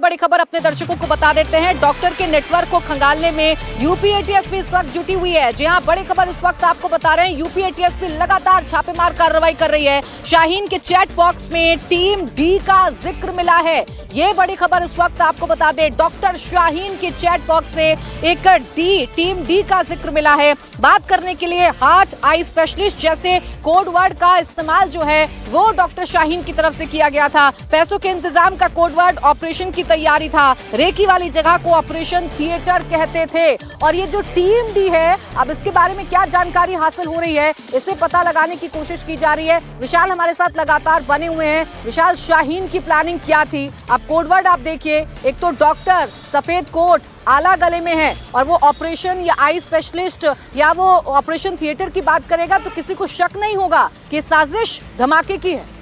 बड़ी खबर अपने दर्शकों को बता देते हैं। डॉक्टर के नेटवर्क को खंगालने में यूपी एटीएसपी इस वक्त जुटी हुई है। जी हां, बड़ी खबर इस वक्त आपको बता रहे हैं। यूपी एटीएसपी लगातार छापेमार कार्रवाई कर रही है। शाहीन के चैट बॉक्स में टीम डी का जिक्र मिला है। ये बड़ी खबर इस वक्त आपको बता दें, डॉक्टर शाहीन के चैट बॉक्स से एक टीम डी का जिक्र मिला है। बात करने के लिए हार्ट आई स्पेशलिस्ट जैसे कोड वर्ड का इस्तेमाल जो है वो डॉक्टर शाहीन की तरफ से किया गया था। पैसों के इंतजाम का कोड वर्ड ऑपरेशन की तैयारी था। रेकी वाली जगह को ऑपरेशन थिएटर कहते थे। और ये जो टीम डी है, अब इसके बारे में क्या जानकारी हासिल हो रही है, इसे पता लगाने की कोशिश की जा रही है। विशाल हमारे साथ लगातार बने हुए हैं। विशाल, शाहीन की प्लानिंग क्या थी? अब कोडवर्ड आप देखिए, एक तो डॉक्टर सफेद कोट आला गले में है और वो ऑपरेशन या आई स्पेशलिस्ट या वो ऑपरेशन थिएटर की बात करेगा तो किसी को शक नहीं होगा कि साजिश धमाके की है।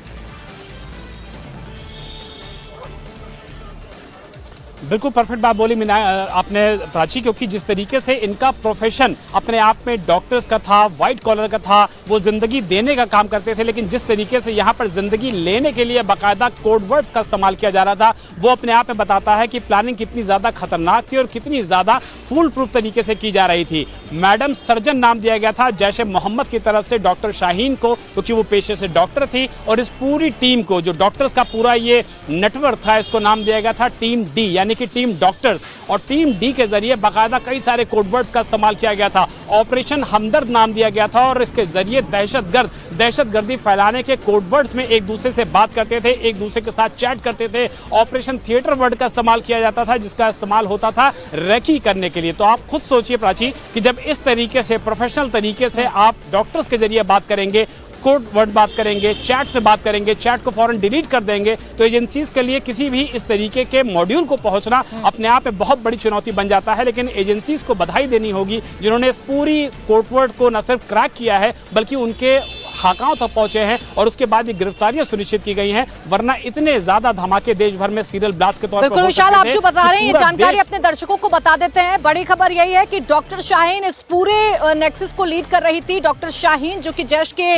बिल्कुल परफेक्ट बात बोली मीना आपने प्राची, क्योंकि जिस तरीके से इनका प्रोफेशन अपने आप में डॉक्टर्स का था, व्हाइट कॉलर का था, वो जिंदगी देने का काम करते थे, लेकिन जिस तरीके से यहाँ पर जिंदगी लेने के लिए बाकायदा कोड वर्ड्स का इस्तेमाल किया जा रहा था, वो अपने आप में बताता है कि प्लानिंग कितनी ज्यादा खतरनाक थी और कितनी ज्यादा फूल प्रूफ तरीके से की जा रही थी। मैडम सर्जन नाम दिया गया था जैश ए मोहम्मद की तरफ से डॉक्टर शाहीन को, क्योंकि वो पेशे से डॉक्टर थी। और इस पूरी टीम को, जो डॉक्टर्स का पूरा ये नेटवर्क था, इसको नाम दिया गया था टीम डी, यानी कि टीम डॉक्टर्स। और टीम डी के जरिए बाकायदा कई सारे कोडवर्ड्स का इस्तेमाल किया गया था। ऑपरेशन हमदर्द नाम दिया गया था और इसके जरिए दहशतगर्दी फैलाने के कोडवर्ड्स में एक दूसरे से बात करते थे, एक दूसरे के साथ चैट करते थे। ऑपरेशन थिएटर वर्ड का इस्तेमाल किया जाता था, जिसका इस्तेमाल होता था रेकी करने के लिए। तो आप खुद सोचिए प्राची कि जब इस तरीके से प्रोफेशनल तरीके से आप डॉक्टर्स के जरिए बात करेंगे, कोड वर्ड बात करेंगे, चैट से बात करेंगे, चैट को फौरन डिलीट कर देंगे, तो एजेंसीज के लिए किसी भी इस तरीके के मॉड्यूल को पहुंचना अपने आप में बहुत बड़ी चुनौती बन जाता है। लेकिन एजेंसीज को बधाई देनी होगी जिन्होंने इस पूरी कोड वर्ड को न सिर्फ क्रैक किया है बल्कि उनके खाकाओं तक पहुंचे हैं और उसके बाद ये गिरफ्तारियां सुनिश्चित की गई हैं। वरना इतने ज्यादा धमाके देश भर में सीरियल ब्लास्ट के तौर पर। बिल्कुल विशाल, आप जो बता रहे हैं ये जानकारी अपने दर्शकों को बता देते हैं। बड़ी खबर यही है कि डॉक्टर शाहीन इस पूरे नेक्सस को लीड कर रही थी। डॉक्टर शाहीन जो कि जैश के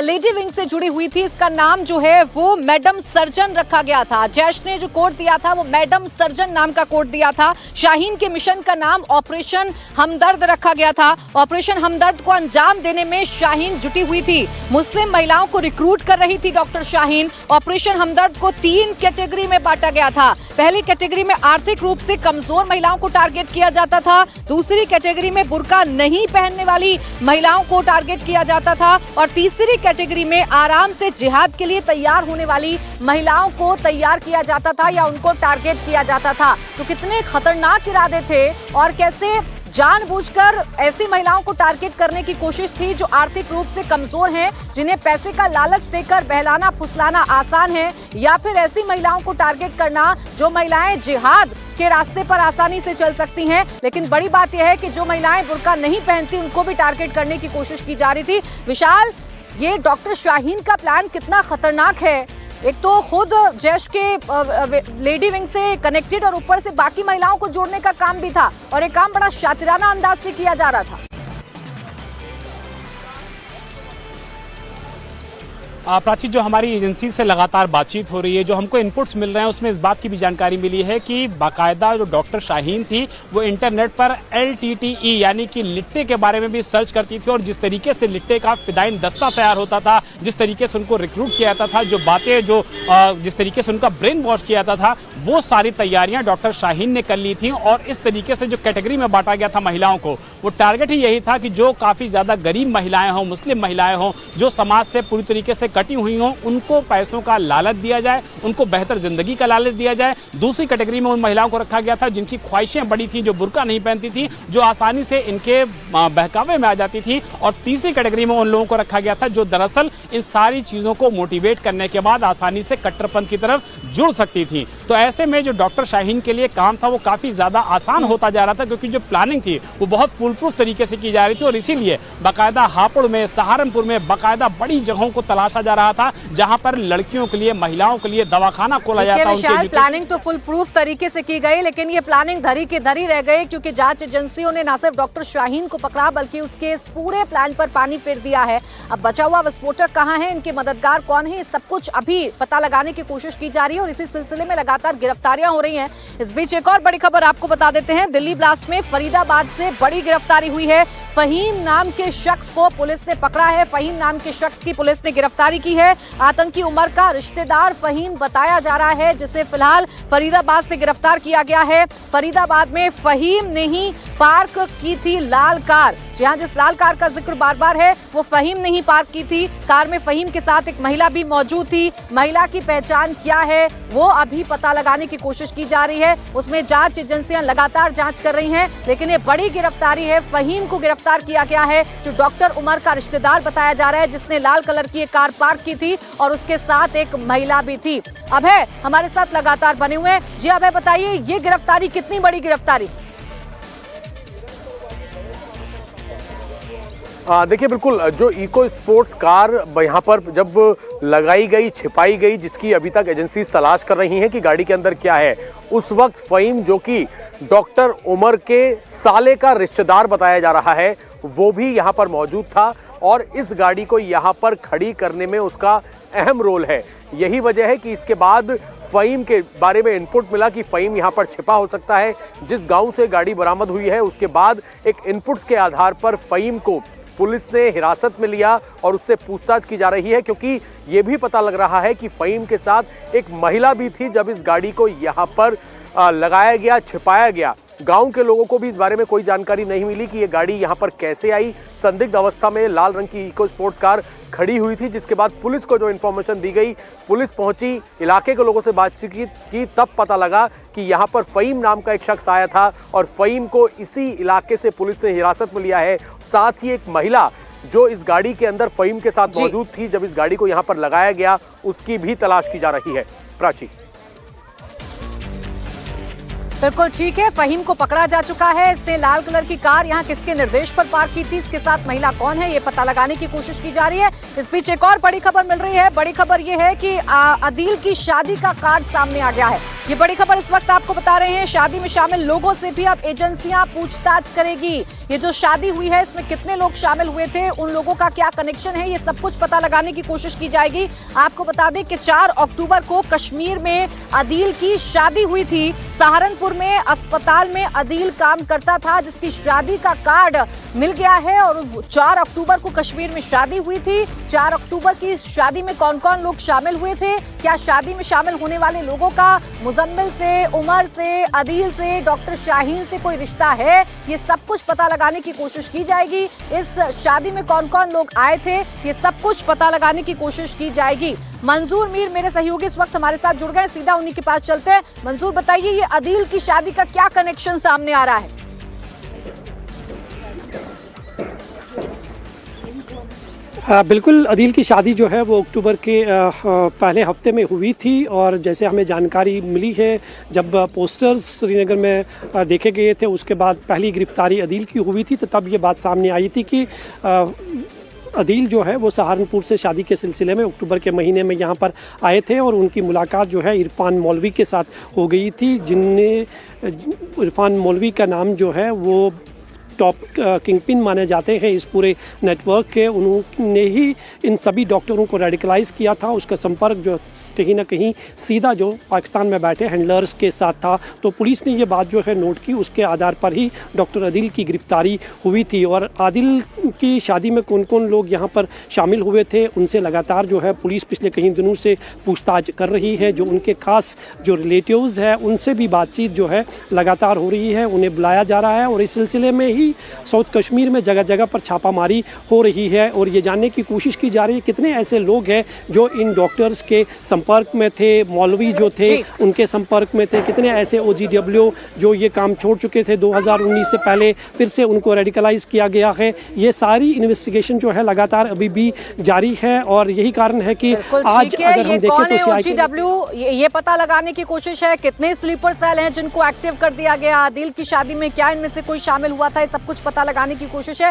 लेडी विंग से जुड़ी हुई थी, इसका नाम जो है वो मैडम सर्जन रखा गया था। जैश ने जो कोड दिया था वो मैडम सर्जन नाम का कोड दिया था। शाहीन के मिशन का नाम ऑपरेशन हमदर्द रखा गया था। ऑपरेशन हमदर्द को अंजाम देने में शाहीन जुटी हुई थी। मुस्लिम महिलाओं को रिक्रूट कर रही थी डॉक्टर शाहीन। ऑपरेशन हमदर्द को 3 कैटेगरी में बांटा गया था। पहली कैटेगरी में आर्थिक रूप से कमजोर महिलाओं को टारगेट किया जाता था। दूसरी कैटेगरी में बुर्का नहीं पहनने वाली महिलाओं को टारगेट किया जाता था। और तीसरी कैटेगरी में आराम से जिहाद के लिए तैयार होने वाली महिलाओं को तैयार किया जाता था या उनको टारगेट किया जाता था। तो कितने खतरनाक इरादे थे और कैसे जानबूझकर ऐसी महिलाओं को टारगेट करने की कोशिश थी जो आर्थिक रूप से कमजोर हैं, जिन्हें पैसे का लालच देकर बहलाना फुसलाना आसान है, या फिर ऐसी महिलाओं को टारगेट करना जो महिलाएं जिहाद के रास्ते पर आसानी से चल सकती हैं। लेकिन बड़ी बात यह है कि जो महिलाएं बुर्का नहीं पहनती उनको भी टारगेट करने की कोशिश की जा रही थी। विशाल, ये डॉक्टर शाहीन का प्लान कितना खतरनाक है। एक तो खुद जैश के लेडी विंग से कनेक्टेड और ऊपर से बाकी महिलाओं को जोड़ने का काम भी था और एक काम बड़ा शातिराना अंदाज से किया जा रहा था। प्राची, जो हमारी एजेंसी से लगातार बातचीत हो रही है, जो हमको इनपुट्स मिल रहे हैं, उसमें इस बात की भी जानकारी मिली है कि बाकायदा जो डॉक्टर शाहीन थी वो इंटरनेट पर LTTE यानी कि लिट्टे के बारे में भी सर्च करती थी। और जिस तरीके से लिट्टे का फिदाइन दस्ता तैयार होता था, जिस तरीके से उनको रिक्रूट किया जाता था, जो बातें जिस तरीके से उनका ब्रेन वॉश किया जाता था, वो सारी तैयारियां डॉक्टर शाहीन ने कर ली थी। और इस तरीके से जो कैटेगरी में बांटा गया था महिलाओं को, वो टारगेट ही यही था कि जो काफ़ी ज़्यादा गरीब महिलाएं हों, मुस्लिम महिलाएं हों, जो समाज से पूरी तरीके से कटी हुई हों, उनको पैसों का लालच दिया जाए, उनको बेहतर जिंदगी का लालच दिया जाए। दूसरी कैटेगरी में उन महिलाओं को रखा गया था जिनकी ख्वाहिशें बड़ी थी, जो बुर्का नहीं पहनती थी, जो आसानी से इनके बहकावे में आ जाती थी। और तीसरी कैटेगरी में उन लोगों को रखा गया था जो दरअसल इन सारी चीजों को मोटिवेट करने के बाद आसानी से कट्टरपंथ की तरफ जुड़ सकती थी। तो ऐसे में जो डॉक्टर शाहीन के लिए काम था वो काफी ज्यादा आसान होता जा रहा था, क्योंकि जो प्लानिंग थी वो बहुत फुल प्रूफ तरीके से की जा रही थी। और इसीलिए बाकायदा हापुड़ में, सहारनपुर में बाकायदा बड़ी जगहों को तलाशा जा रहा था, जहां पर लड़कियों के लिए, महिलाओं के लिए दवाखाना खोला जाता है। प्लानिंग तो फुल प्रूफ तरीके से की गई, लेकिन ये प्लानिंग धरी की धरी रह गई, क्योंकि जांच एजेंसियों ने न सिर्फ डॉक्टर शाहीन को पकड़ा बल्कि उसके इस पूरे प्लान पर पानी फेर दिया है। अब बचा हुआ विस्फोटक कहां है, इनके मददगार कौन है, सब कुछ अभी पता लगाने की कोशिश की जा रही है और इसी सिलसिले में लगातार गिरफ्तारियां हो रही हैं। इस बीच एक और बड़ी खबर आपको बता देते हैं। दिल्ली ब्लास्ट में फरीदाबाद से बड़ी गिरफ्तारी हुई है। फहीम नाम के शख्स को पुलिस ने पकड़ा है। फहीम नाम के शख्स की पुलिस ने गिरफ्तारी की है। आतंकी उमर का रिश्तेदार फहीम बताया जा रहा है, जिसे फिलहाल फरीदाबाद से गिरफ्तार किया गया है। फरीदाबाद में फहीम ने ही पार्क की थी लाल कार। जहां जिस लाल कार का जिक्र बार बार है, वो फहीम ने ही पार्क की थी। कार में फहीम के साथ एक महिला भी मौजूद थी। महिला की पहचान क्या है, वो अभी पता लगाने की कोशिश की जा रही है। उसमें जांच एजेंसियां लगातार जांच कर रही हैं, लेकिन ये बड़ी गिरफ्तारी है। फहीम को गिरफ्तार किया गया है, जो डॉक्टर उमर का रिश्तेदार बताया जा रहा है, जिसने लाल कलर की एक कार पार्क की थी और उसके साथ एक महिला भी थी। अभय हमारे साथ लगातार बने हुए हैं। जी अभय, बताइए ये गिरफ्तारी कितनी बड़ी गिरफ्तारी? देखिए, बिल्कुल जो इको स्पोर्ट्स कार यहाँ पर जब लगाई गई, छिपाई गई, जिसकी अभी तक एजेंसी तलाश कर रही हैं कि गाड़ी के अंदर क्या है, उस वक्त फहीम, जो कि डॉक्टर उमर के साले का रिश्तेदार बताया जा रहा है, वो भी यहाँ पर मौजूद था और इस गाड़ी को यहाँ पर खड़ी करने में उसका अहम रोल है। यही वजह है कि इसके बाद फहीम के बारे में इनपुट मिला कि फहीम यहाँ पर छिपा हो सकता है। जिस गांव से गाड़ी बरामद हुई है, उसके बाद एक इनपुट्स के आधार पर फहीम को पुलिस ने हिरासत में लिया और उससे पूछताछ की जा रही है, क्योंकि ये भी पता लग रहा है कि फहीम के साथ एक महिला भी थी जब इस गाड़ी को यहाँ पर लगाया गया, छिपाया गया। गांव के लोगों को भी इस बारे में कोई जानकारी नहीं मिली कि ये गाड़ी यहाँ पर कैसे आई। संदिग्ध अवस्था में लाल रंग की इको स्पोर्ट्स कार खड़ी हुई थी, जिसके बाद पुलिस को जो इन्फॉर्मेशन दी गई, पुलिस पहुंची, इलाके के लोगों से बातचीत की, तब पता लगा कि यहाँ पर फहीम नाम का एक शख्स आया था और फहीम को इसी इलाके से पुलिस ने हिरासत में लिया है। साथ ही एक महिला जो इस गाड़ी के अंदर फहीम के साथ मौजूद थी जब इस गाड़ी को यहाँ पर लगाया गया, उसकी भी तलाश की जा रही है। प्राची, बिल्कुल ठीक है, फहीम को पकड़ा जा चुका है। इसने लाल कलर की कार यहाँ किसके निर्देश पर पार्क की थी, इसके साथ महिला कौन है, ये पता लगाने की कोशिश की जा रही है। इस बीच एक और बड़ी खबर मिल रही है। बड़ी खबर ये है कि अदील की शादी का कार्ड सामने आ गया है। ये बड़ी खबर इस वक्त आपको बता रहे हैं। शादी में शामिल लोगों से भी अब एजेंसियां पूछताछ करेगी। ये जो शादी हुई है, इसमें कितने लोग शामिल हुए थे, उन लोगों का क्या कनेक्शन है, ये सब कुछ पता लगाने की कोशिश की जाएगी। आपको बता दें कि 4 अक्टूबर को कश्मीर में अदील की शादी हुई थी। सहारनपुर में अस्पताल में अदील काम करता था, जिसकी शादी का कार्ड मिल गया है और 4 अक्टूबर को कश्मीर में शादी हुई थी। 4 अक्टूबर की शादी में कौन कौन लोग शामिल हुए थे, क्या शादी में शामिल होने वाले लोगों का मुजम्मिल से, उमर से, अदील से, डॉक्टर शाहीन से कोई रिश्ता है, ये सब कुछ पता लगाने की कोशिश की जाएगी। इस शादी में कौन कौन लोग आए थे, ये सब कुछ पता लगाने की कोशिश की जाएगी। मंजूर मीर मेरे सहयोगी इस वक्त हमारे साथ जुड़ गए, सीधा उन्हीं के पास चलते हैं। मंजूर, बताइए ये अदील की शादी का क्या कनेक्शन सामने आ रहा है? बिल्कुल, अदील की शादी जो है वो अक्टूबर के पहले हफ्ते में हुई थी और जैसे हमें जानकारी मिली है, जब पोस्टर्स श्रीनगर में देखे गए थे, उसके बाद पहली गिरफ्तारी अदील की हुई थी, तो तब ये बात सामने आई थी कि अदील जो है वो सहारनपुर से शादी के सिलसिले में अक्टूबर के महीने में यहाँ पर आए थे और उनकी मुलाकात जो है इरफान मौलवी के साथ हो गई थी, जिनने इरफान मौलवी का नाम जो है वो टॉप किंगपिन माने जाते हैं इस पूरे नेटवर्क के। उन्होंने ही इन सभी डॉक्टरों को रेडिकलाइज किया था। उसका संपर्क जो कहीं ना कहीं सीधा जो पाकिस्तान में बैठे हैंडलर्स के साथ था। तो पुलिस ने ये बात जो है नोट की, उसके आधार पर ही डॉक्टर अदील की गिरफ्तारी हुई थी। और आदिल की शादी में कौन कौन लोग यहाँ पर शामिल हुए थे, उनसे लगातार जो है पुलिस पिछले कई दिनों से पूछताछ कर रही है। जो उनके खास जो रिलेटिव्स हैं, उनसे भी बातचीत जो है लगातार हो रही है, उन्हें बुलाया जा रहा है। और इस सिलसिले में ही साउथ कश्मीर में जगह जगह पर छापामारी हो रही है और ये जानने की कोशिश की जा रही है कितने ऐसे लोग हैं जो इन डॉक्टर्स के संपर्क में थे, मौलवी जो थे उनके संपर्क में थे, कितने ऐसे OGW जो ये काम छोड़ चुके थे 2019 से पहले, फिर से उनको रेडिकलाइज किया गया है। ये सारी इन्वेस्टिगेशन जो है लगातार अभी भी जारी है और यही कारण है कि आज अगर हम देखें तो OGW ये पता लगाने की कोशिश है कितने स्लीपर सेल हैं जिनको एक्टिव कर दिया गया, अदील की शादी में क्या इनमें से कोई शामिल हुआ था, सब कुछ पता लगाने की कोशिश है।